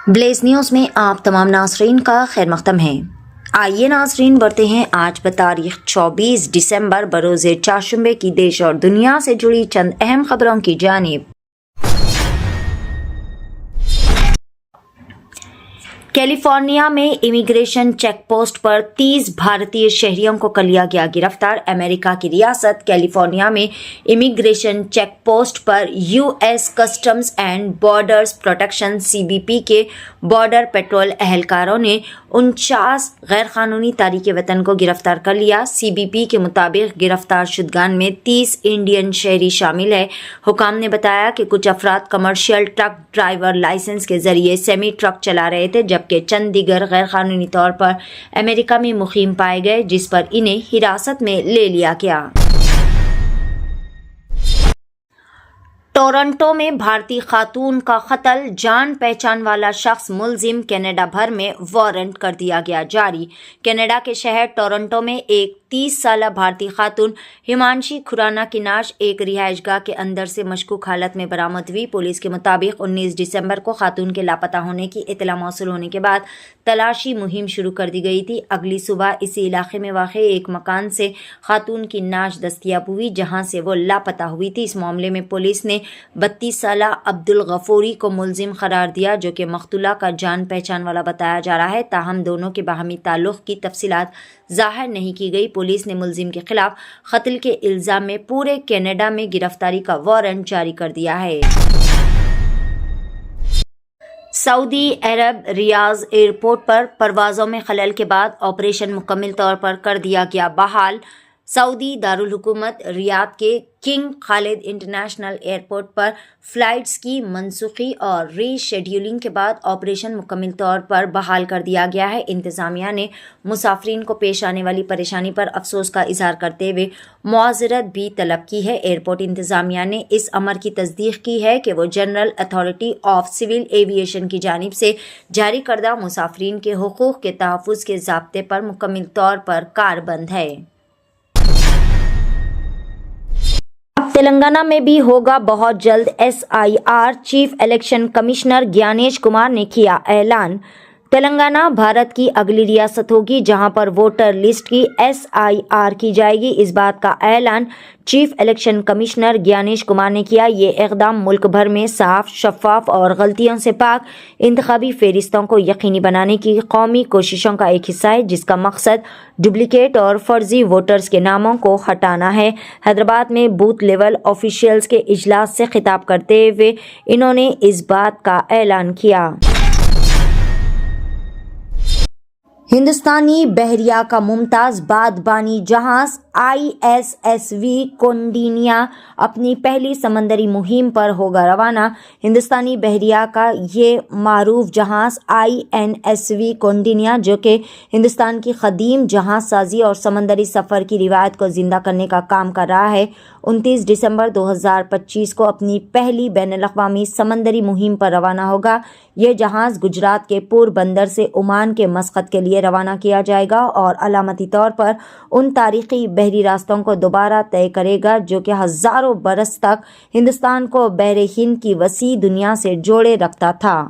Blaze news میں آپ تمام ناظرین کا خیر مقدم ہے۔ آئیے ناظرین بڑھتے ہیں آج بتاریخ 24 دسمبر بروز چہارشنبے کی دیش اور دنیا سے جڑی چند اہم خبروں کی جانب۔ کیلیفورنیا میں امیگریشن چیک پوسٹ پر 30 بھارتی شہریوں کو کر لیا گیا گرفتار۔ امریکہ کی ریاست کیلیفورنیا میں immigration check post per U S customs and borders protection CBP کے بارڈر پیٹرول اہلکاروں نے 49 غیر قانونی تارکین وطن کو گرفتار کر لیا۔ CBP کے مطابق گرفتار شدگان میں 30 انڈین شہری شامل ہیں۔ حکام نے بتایا کہ کچھ افراد کمرشل ٹرک ڈرائیور لائسنس کے ذریعے سیمی ٹرک چلا رہے تھے، جبکہ چند دیگر غیر قانونی طور پر امریکہ میں مقیم پائے گئے، جس پر انہیں حراست میں لے لیا گیا۔ ٹورنٹو میں بھارتی خاتون کا قتل، جان پہچان والا شخص ملزم، کینیڈا بھر میں وارنٹ کر دیا گیا جاری۔ کینیڈا کے شہر ٹورنٹو میں ایک 30 سالہ بھارتی خاتون ہمانشی کھرانا کی نعش ایک رہائش گاہ کے اندر سے مشکوک حالت میں برآمد ہوئی۔ پولیس کے مطابق 19 دسمبر کو خاتون کے لاپتہ ہونے کی اطلاع موصول ہونے کے بعد تلاشی مہم شروع کر دی گئی تھی۔ اگلی صبح اسی علاقے میں واقع ایک مکان سے خاتون کی نعش دستیاب ہوئی، جہاں سے وہ لاپتہ ہوئی تھی۔ اس معاملے میں پولیس نے 32 سالہ عبدالغفوری کو ملزم قرار دیا، جو کہ مقتولہ کا جان پہچان والا بتایا جا رہا ہے، تاہم دونوں کے باہمی تعلق کی تفصیلات ظاہر نہیں کی گئی۔ پولیس نے ملزم کے خلاف قتل کے الزام میں پورے کینیڈا میں گرفتاری کا وارنٹ جاری کر دیا ہے۔ سعودی عرب ریاض ایئرپورٹ پر پروازوں میں خلل کے بعد آپریشن مکمل طور پر کر دیا گیا بحال۔ سعودی دارالحکومت ریاض کے کنگ خالد انٹرنیشنل ایئرپورٹ پر فلائٹس کی منسوخی اور ری شیڈیولنگ کے بعد آپریشن مکمل طور پر بحال کر دیا گیا ہے۔ انتظامیہ نے مسافرین کو پیش آنے والی پریشانی پر افسوس کا اظہار کرتے ہوئے معذرت بھی طلب کی ہے۔ ایئرپورٹ انتظامیہ نے اس امر کی تصدیق کی ہے کہ وہ general authority of civil aviation کی جانب سے جاری کردہ مسافرین کے حقوق کے تحفظ کے ضابطے پر مکمل طور پر کاربند ہے۔ تلنگانہ میں بھی ہوگا بہت جلد SIR، chief election commissioner Gyanesh Kumar نے کیا اعلان۔ تلنگانہ بھارت کی اگلی ریاست ہوگی جہاں پر ووٹر لسٹ کی SIR کی جائے گی۔ اس بات کا اعلان chief election commissioner Gyanesh Kumar نے کیا۔ یہ اقدام ملک بھر میں صاف، شفاف اور غلطیوں سے پاک انتخابی فہرستوں کو یقینی بنانے کی قومی کوششوں کا ایک حصہ ہے، جس کا مقصد ڈپلیکیٹ اور فرضی ووٹرز کے ناموں کو ہٹانا ہے۔ حیدرآباد میں بوتھ لیول آفیشیلز کے اجلاس سے خطاب کرتے ہوئے انہوں نے اس بات کا اعلان کیا۔ ہندوستانی بحریہ کا ممتاز بادبانی جہاز ISSV کونڈینیا اپنی پہلی سمندری مہم پر ہوگا روانہ۔ ہندوستانی بحریہ کا یہ معروف جہاز INSV کونڈینیا، جو کہ ہندوستان کی قدیم جہاز سازی اور سمندری سفر کی روایت کو زندہ کرنے کا کام کر رہا ہے، 29 دسمبر 2025 کو اپنی پہلی بین الاقوامی سمندری مہم پر روانہ ہوگا۔ یہ جہاز گجرات کے پور بندر سے عمان کے مسقط کے لیے روانہ کیا جائے گا اور علامتی طور پر ان تاریخی بحری راستوں کو دوبارہ طے کرے گا جو کہ ہزاروں برس تک ہندوستان کو بحر ہند کی وسیع دنیا سے جوڑے رکھتا تھا۔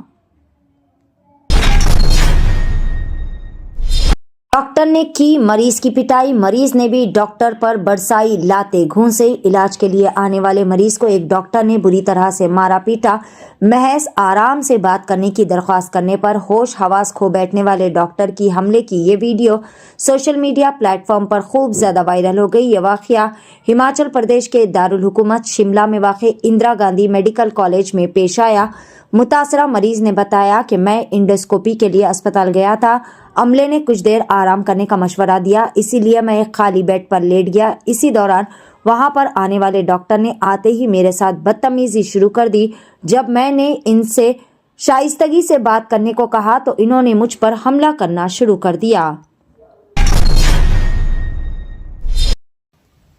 ڈاکٹر نے کی مریض کی پٹائی، مریض نے بھی ڈاکٹر پر برسائی لاتیں گھونسے۔ علاج کے لیے آنے والے مریض کو ایک ڈاکٹر نے بری طرح سے مارا پیٹا۔ محض آرام سے بات کرنے کی درخواست کرنے پر ہوش حواس کھو بیٹھنے والے ڈاکٹر کی حملے کی یہ video social media platform پر خوب زیادہ وائرل ہو گئی۔ یہ واقعہ ہماچل پردیش کے دارالحکومت شملہ میں واقع اندرا گاندھی میڈیکل کالج میں پیش آیا۔ متاثرہ مریض نے بتایا کہ میں انڈوسکوپی کے لیے اسپتال گیا تھا۔ عملے نے کچھ دیر آرام کرنے کا مشورہ دیا، اسی لیے میں ایک خالی بیڈ پر لیٹ گیا۔ اسی دوران وہاں پر آنے والے ڈاکٹر نے آتے ہی میرے ساتھ بدتمیزی شروع کر دی۔ جب میں نے ان سے شائستگی سے بات کرنے کو کہا تو انہوں نے مجھ پر حملہ کرنا شروع کر دیا۔